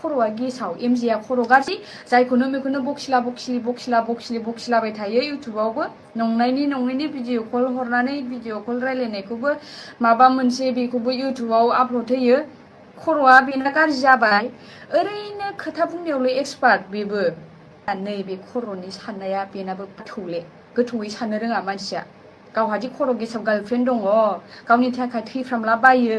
खर'आ गेसाव एमजेआ खर' गाज्रि जायखौनो मेखौनो बखिलाबाय थायो इउटुबावबो नङैनि भिडिअ कल हरनानै भिडिअ कल रायलायनायखौबो माबा मोनसे बेखौबो इउटुबाव आपल'ड होयो खर'आ बेना गाज्रि जाबाय ओरैनो खोथा बुंनायावल' एक्सपार्ट बेबो नैबे खर'नि साननाया बेनाबो गोथौयै साननो रोङा मानसिया गावहादि खर' गेसाव गार्लफ्रेन्ड दङ गावनि थाखाय थैफ्रामलाबायो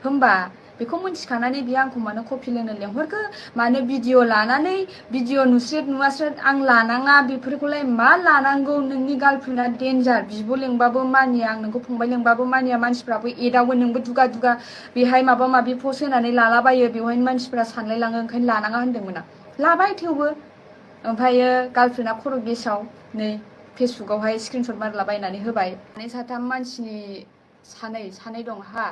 होमबा बेखौ मिन्थिखानानै बियो आंखौ मानो कफि लोंनो लेंहरखो मानो भिडिअ लानानै भिडिअ नुस्रेद आं लानाङा बेफोरखौलाय मा लानांगौ नोंनि गार्लफ्रेन्डआ डेन्जार बिब' लेंबाबो मानिया आं नोंखौ फंबाय लेंबाबो मानिया मानसिफ्राबो एदावो नोंबो दुगा बेहाय माबा माबि पस्ट होनानै लालाबायो बेवहायनो मानसिफ्रा सानलायलाङो ओंखायनो लानाङा होनदोंमोन आं लाबाय थेवबो ओमफ्रायो गार्लफ्रेन्डआ खर' गेसाव नै फेसबुकावहाय स्क्रिनशट मारलाबायनानै होबाय साथाम मानसिनि सानै दं हा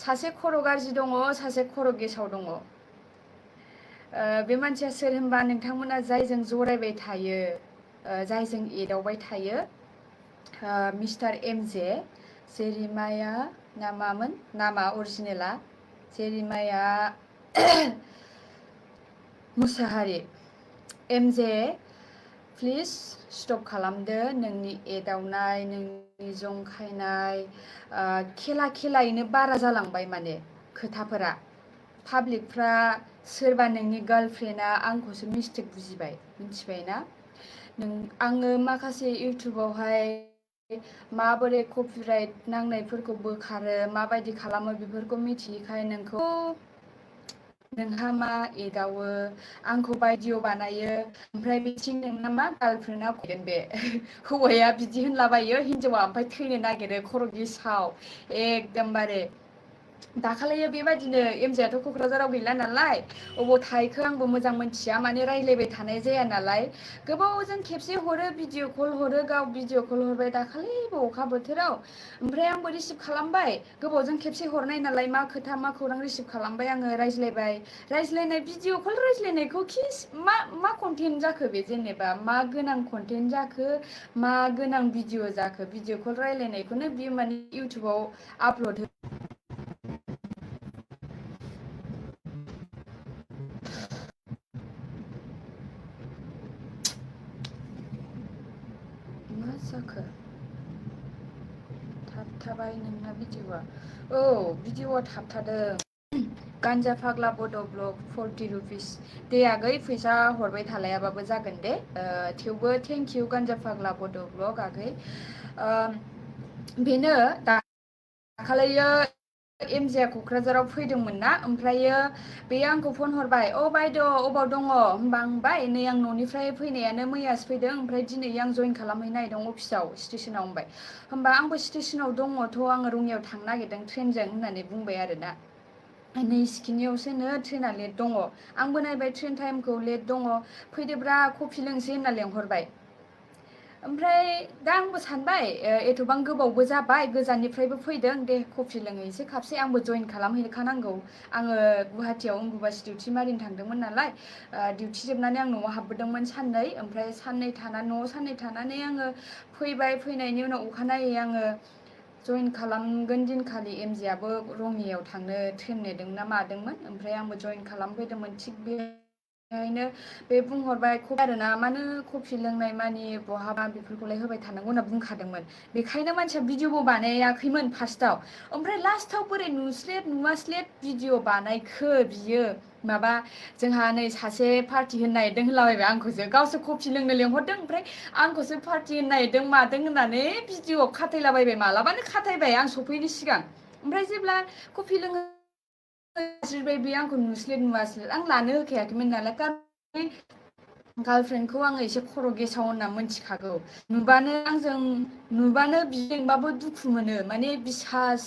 सासे खर' गाज्रि दङ सासे खर' गेसाव दङ बे मानसिया सोर होनबा नोंथांमोना जायजों जरायबाय थायो जायजों एदावबाय थायो मिस्टार एमजे जेरिमाया नामा अरिजिनेला जेरिमाया मुसाहारि एमजे प्लिज स्टप खालामदो नोंनि एदावनाय नोंनि जंखायनाय खेलायैनो बारा जालांबाय माने खोथाफोरा पाब्लिकफ्रा सोरबा नोंनि गार्लफ्रेन्डआ आंखौसो मिस्टेक बुजिबाय मिथिबायना आङो माखासे इउटुबावहाय माबोरै कपिराइट नांनायफोरखौ बोखारो माबायदि खालामो बेफोरखौ मिथियैखाय नोंहा मा एदावो आंखौ भिडिअ बानायो ओमफ्राय बिथिं नोंना मा गार्लफ्रेन्डआ फैगोन बे हौवाया बिदि होनलाबायो हिनजावा ओमफ्राय थैनो नागिरो खर' गेसाव एकदमबारे दाखालियो बेबायदिनो एमजेआथ' क'क्राझाराव गैला नालाय अबाव थाहैखो आंबो मोजां मोनथिया माने रायज्लायबाय थानाय जाया नालाय गोबावजों खेबसे हरो भिडिअ कल हरो गाव भिडिअ कल हरबाय दाखालिबो अखा बोथोराव ओमफ्राय आंबो रिसिभ खालामबाय गोबावजों खेबसे हरनाय नालाय मा खोथा मा खौरां रिसिभ खालामबाय आङो रायज्लायनाय भिडिअ कल रायज्लायनायखौ मा कन्टेन्ट जाखो बे जेनेबा मा गोनां कन्टेन्ट जाखो मा गोनां भिडिअ जाखो भिडिअ कल रायज्लायनायखौनो बियो माने इउटुबाव आपल'ड हो मा जाखो थाबथाबाय नोंना भिडिअआ भिडिअआ थाबथादों गान्जा फाग्ला बड' ब्लग 40 रुपिस दे आगै फैसा हरबाय थालायाबाबो जागोन दे थेवबो थेंक इउ गान्जा फाग्ला बड' ब्लग आगै बेनो दाखालियो एमजेआ क'क्राझाराव फैदोंमोन ना ओमफ्रायो बेयो आंखौ फन हरबाय बायद' अबाव दङ होमबा आं बुंबाय नै आं न'निफ्राय फैनायानो मैयासो फैदों ओमफ्राय दिनै आं जइन खालामहैनो नागिरदों अफिसाव स्टेसनाव होमबा आंबो स्टेसनाव दङथ' आङो रङियाव थांनो नागिरदों ट्रेनजों होननानै बुंबाय आरोना नै सिखिनियावसोनो ट्रेना लेट दङ आंबो नायबाय ट्रेन टाइमखौ लेट दङ फैदोब्रा कफि लोंसै होनना लेंहरबाय ओमफ्राय दा आंबो सानबाय एथ'बां गोबावबो जाबाय गोजाननिफ्रायबो फैदों दे कफि लोंहैसै खाबसे आंबो जइन खालामहैखानांगौ आङो गुवाहाटियाव अम्बुबासि डिउटि मारिनो थांदोंमोन नालाय डिउटि जोबनानै आं न'आव हाबबोदोंमोन साननै ओमफ्राय न'आव साननै थानानै आङो फैबाय फैनायनि उनाव अखानायै आङो जइन खालामगोन दिनखालि एमजेआबो रङियाव थांनो ट्रेन नेदोंना मादोंमोन ओमफ्राय आंबो जइन खालामफैदोंमोन थिग बेहायनो बे बुंहरबाय आरोना मानो कफि लोंनाय मानि बहाबा बेफोरखौलाय होबाय थानांगौ होनना बुंखादोंमोन बेखायनो मानसिया भिडिअबो बानायाखैमोन फार्स्टआव ओमफ्राय लास्टाव बोरै नुवास्लेद भिडिअ बानायखो बियो माबा जोंहा नै सासे पार्टि होनो नागिरदों होनलाबायबाय आंखौसो गावसो कफि लोंनो लेंहरदों ओमफ्राय आंखौसो पार्टि होनो नागिरदों मादों होननानै भिडिअ खाथायलाबायबाय मालाबानो खाथायबाय आं सफैनि सिगां ओमफ्राय जेब्ला कफि लोङो बे आंखौ नुवास्लेद आं लानो होखायाखैमोन नालाय गार्लफ्रेन्डखौ आङो एसे खर' गेसाव होनना मिथिखागौ नुबानो बिदोंबाबो दुखु मोनो माने बिसास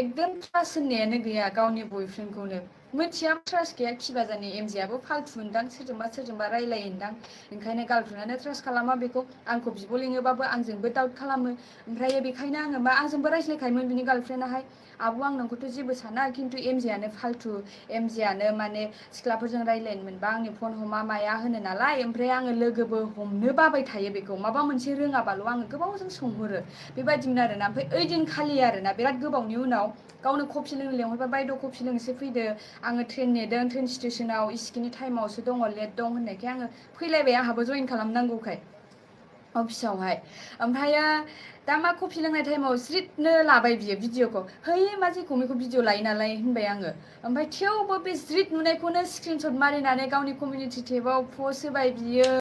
एकदम ट्रास्ट होननायानो गैया गावनि बयफ्रेन्डखौनो मिथिया ट्रास्ट गैया खिबा जानि एमजेआबो फाल्थु मोनदां सोरजोंबा रायलायोदां ओंखायनो गार्लफ्रेन्डआनो ट्रास्ट खालामा बेखौ आंखौ बिब' लिङोबाबो आंजोंबो डाउट खालामो ओमफ्राय बेखायनो आङो आंजोंबो रायज्लायखायोमोन बिनि गार्लफ्रेन्डआहाय आब' आं नोंखौथ' जेबो साना खिन्थु एमजेआनो फाल्थु एमजेआनो माने सिख्लाफोरजों रायज्लायनो मोनबा आंनि फन हमा माया होनो नालाय ओमफ्राय आङो लोगोबो हमनो बाबाय थायो बेखौ माबा मोनसे रोङाबाल' आङो गोबावजों सोंहरो बेबायदिमोन आरोना ओमफ्राय ओइदिनखालि आरोना बिराद गोबावनि उनाव गावनो कफि लोंनो लेंहरबा बायद' कफि लोंनोसो फैदो आङो ट्रेन नेदों ट्रेन स्टेसनाव इसिखिनि टाइमावसो दङ लेट दं होननायखाय आङो फैलायबाय आंहाबो जइन खालामनांगौखाय अफिसावहाय ओमफ्रायो दा मा कफि लोंनाय टाइमाव ज्रिदनो लाबाय बियो भिडिअखौ है मा जेखौ मेखौ भिडिअ लायो नालाय होनबाय आङो ओमफ्राय थेवबो बे ज्रिद नुनायखौनो स्क्रिनशट मारिनानै गावनि कमिउनिटि टेबाव पस्ट होबाय बियो